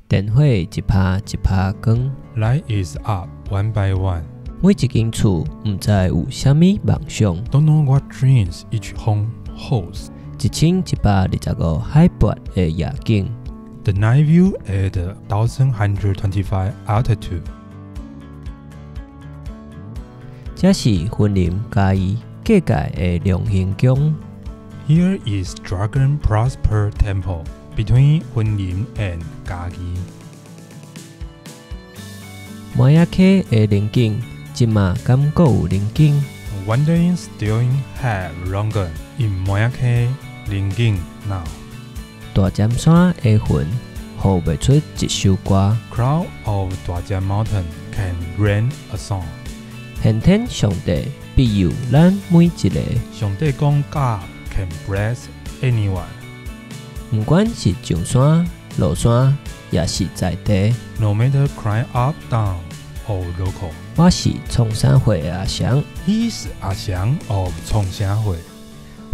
电火一拍一拍光， Light is up one by one。每一间厝毋知有啥物梦想， Don't know what dreams each home holds。1125海拔的夜景， The night view at 1125 altitude。这是婚林嘉义各界的龙兴宫。 Here is Dragon Prosper Temple between 婚林 and 嘉義。摩野溪的林景，即嘛敢阁有林景？ Wondering still have longer in 摩野溪林景 now。大尖山的云，呼袂出一首歌。 Crowd of 大尖 mountain can rain a song。先天上帝庇佑咱每一个，上帝讲 God can bless anyone。毋管是上山、落山，也是在地。 No matter climb up, down or local。我是创啥会的阿翔， He is 阿翔 of 创啥会。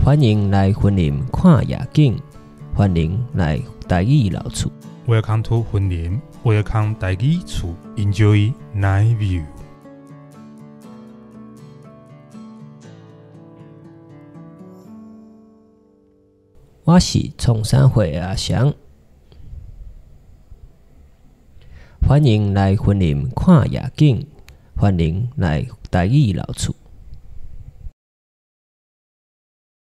欢迎来婚林看夜景，欢迎来台语老厝。 Welcome to 婚林 ，Welcome 台语厝 ，Enjoy night view。我是创啥会的阿翔，欢迎来婚林看夜景，欢迎来台语老厝。